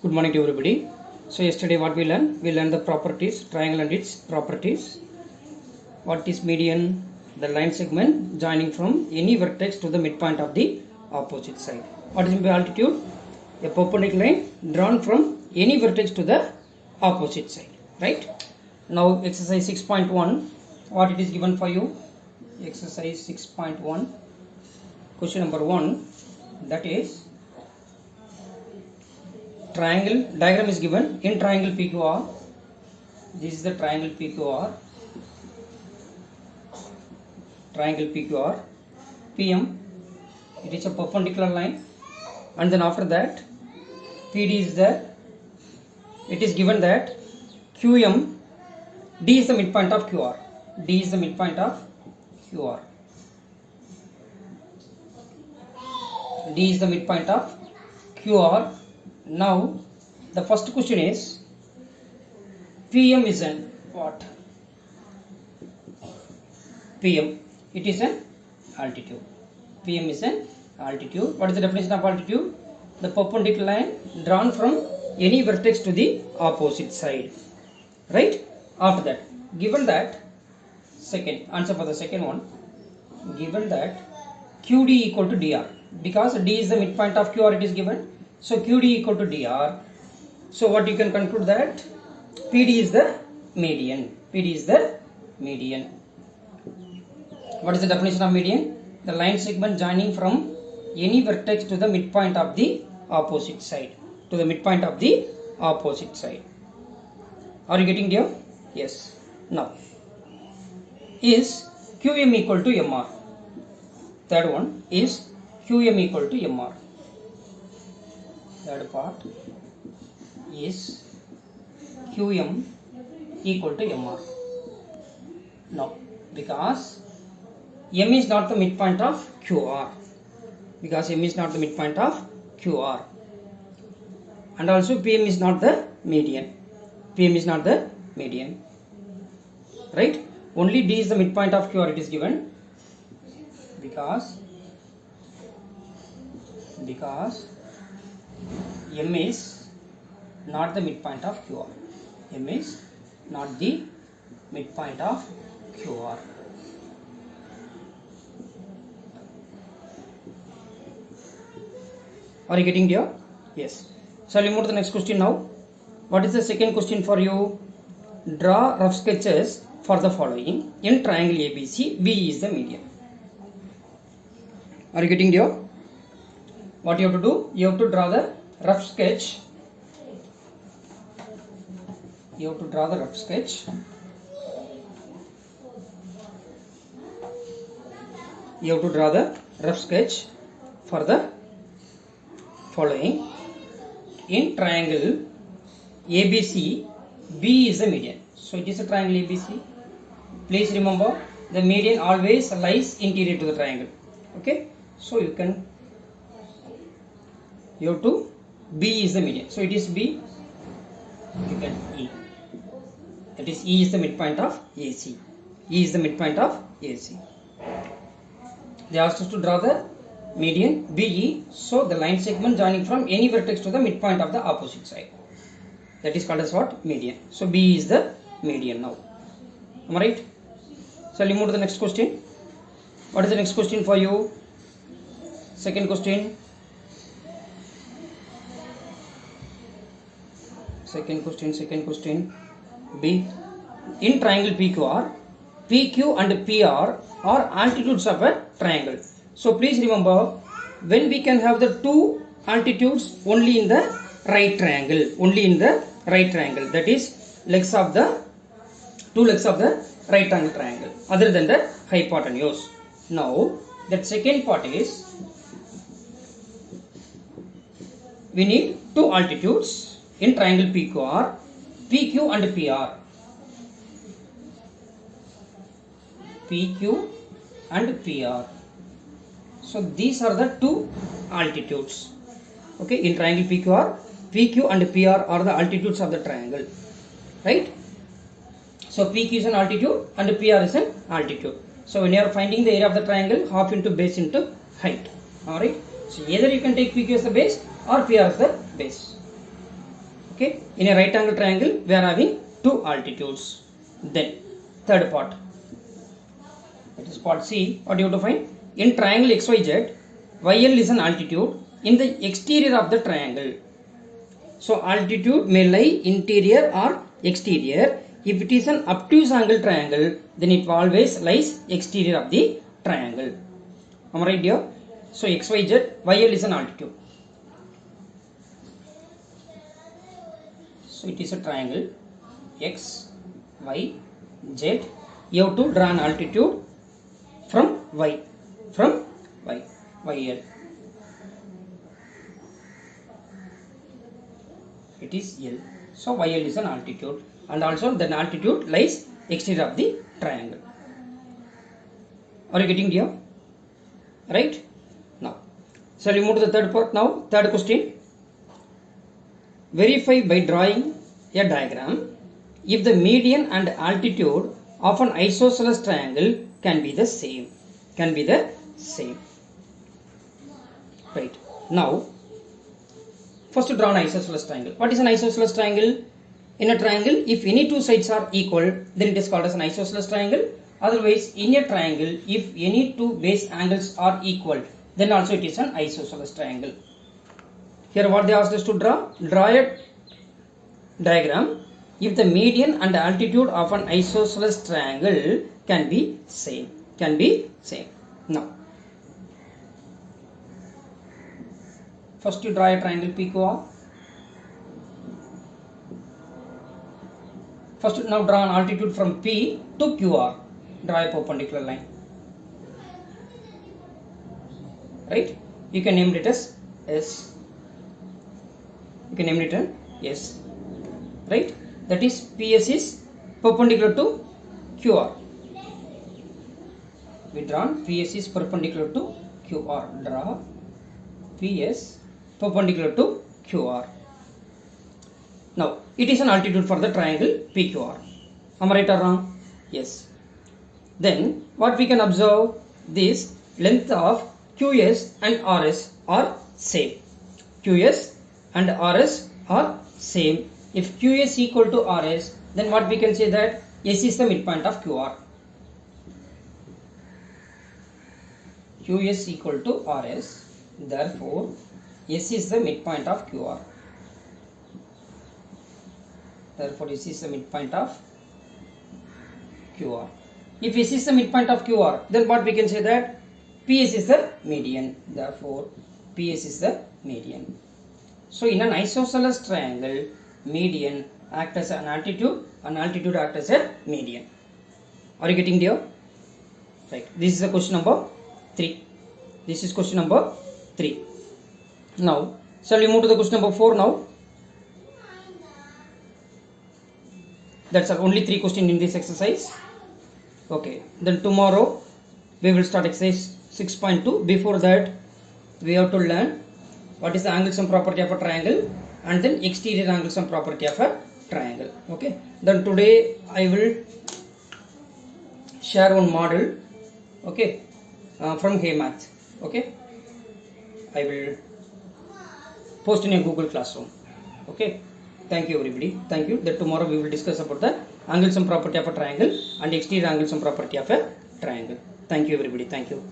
Good morning to everybody. So yesterday what we learned? We learned the properties, triangle and its properties. What is median? The line segment joining from any vertex to the midpoint of the opposite side. What is altitude? A perpendicular line drawn from any vertex to the opposite side. Right? Now exercise 6.1. What it is given for you? Exercise 6.1. Question number 1. That is, triangle diagram is given in triangle PQR. This is the triangle PQR. Triangle PQR. PM, it is a perpendicular line, and then after that PD is there. It is given that QM, D is the midpoint of QR. D is the midpoint of QR. D is the midpoint of QR. Now the first question is, PM is an what? PM, it is an altitude. PM is an altitude. What is the definition of altitude? The perpendicular line drawn from any vertex to the opposite side. Right? After that, given that, second answer for the second one, given that QD equal to DR, because D is the midpoint of QR, it is given. So QD equal to DR. So what you can conclude that PD is the median. PD is the median. What is the definition of median? The line segment joining from any vertex to the midpoint of the opposite side. To the midpoint of the opposite side. Are you getting there? Yes. Now, is QM equal to MR? Third one is QM equal to MR. Third part is QM equal to MR. No, because M is not the midpoint of QR. Because M is not the midpoint of QR. And also PM is not the median. PM is not the median. Right? Only D is the midpoint of QR, it is given. Because M is not the midpoint of QR. M is not the midpoint of QR. Are you getting there? Yes. Shall we move to the next question now? What is the second question for you? Draw rough sketches for the following. In triangle ABC, B is the median. Are you getting there? What you have to do? You have to draw the rough sketch. You have to draw the rough sketch. You have to draw the rough sketch for the following. In triangle ABC, B is the median. So it is a triangle ABC. Please remember, the median always lies interior to the triangle. Okay. So you have to, B is the median. So it is B. You can E. That is, E is the midpoint of AC. E is the midpoint of AC. They asked us to draw the median BE. So the line segment joining from any vertex to the midpoint of the opposite side. That is called as what? Median. So B is the median now. Am I right? Shall we move to the next question? What is the next question for you? Second question. Second question. B. In triangle PQR, PQ and PR are altitudes of a triangle. So please remember, when we can have the two altitudes only in the right triangle. Only in the right triangle. That is, two legs of the right angle triangle. Other than the hypotenuse. Now, that second part is, we need two altitudes in triangle PQR, PQ and PR. PQ and PR. So these are the two altitudes. Okay, in triangle PQR, PQ and PR are the altitudes of the triangle. Right? So PQ is an altitude and PR is an altitude. So when you are finding the area of the triangle, half into base into height. Alright. So either you can take PQ as the base or PR as the base. Okay, in a right angle triangle we are having two altitudes. Then third part, that is part C. What do you have to find? In triangle XYZ, YL is an altitude in the exterior of the triangle. So altitude may lie interior or exterior. If it is an obtuse angle triangle, then it always lies exterior of the triangle. Am I right here? So XYZ, YL is an altitude. So it is a triangle X, Y, Z. You have to draw an altitude from Y, YL. It is L. So YL is an altitude, and also the altitude lies exterior of the triangle. Are you getting here? Right? Now, shall we move to the third part now? Third question. Verify by drawing a diagram if the median and altitude of an isosceles triangle can be the same. Right. Now, first draw an isosceles triangle. What is an isosceles triangle? In a triangle, if any two sides are equal, then it is called as an isosceles triangle. Otherwise, in a triangle, if any two base angles are equal, then also it is an isosceles triangle. Here what they asked us to draw? Draw a diagram if the median and altitude of an isosceles triangle can be same. Now, first you draw a triangle PQR. First now draw an altitude from P to QR. Draw a perpendicular line. Right? You can name it as S. Right? That is PS is perpendicular to QR. We draw PS is perpendicular to QR. Draw PS perpendicular to QR. Now, it is an altitude for the triangle PQR. Am I right or wrong? Yes. Then, what we can observe, this length of QS and RS are same. QS and RS are same. If QS equal to RS, then what we can say that S is the midpoint of QR. QS equal to RS, therefore S is the midpoint of QR. Therefore, S is the midpoint of QR. If S is the midpoint of QR, then what we can say that PS is the median. Therefore, PS is the median. So, in an isosceles triangle, median acts as an altitude and altitude acts as a median. Are you getting there? Right. This is the question number 3. This is question number 3. Now, shall we move to the question number 4 now? That's only 3 questions in this exercise. Okay. Then tomorrow we will start exercise 6.2. Before that, we have to learn what is the angle sum property of a triangle and then exterior angle sum property of a triangle. Okay. Then today I will share one model. Okay. From HeyMath. Okay. I will post in a Google Classroom. Okay. Thank you everybody. Thank you. Then tomorrow we will discuss about the angle sum property of a triangle and exterior angle sum property of a triangle. Thank you everybody. Thank you.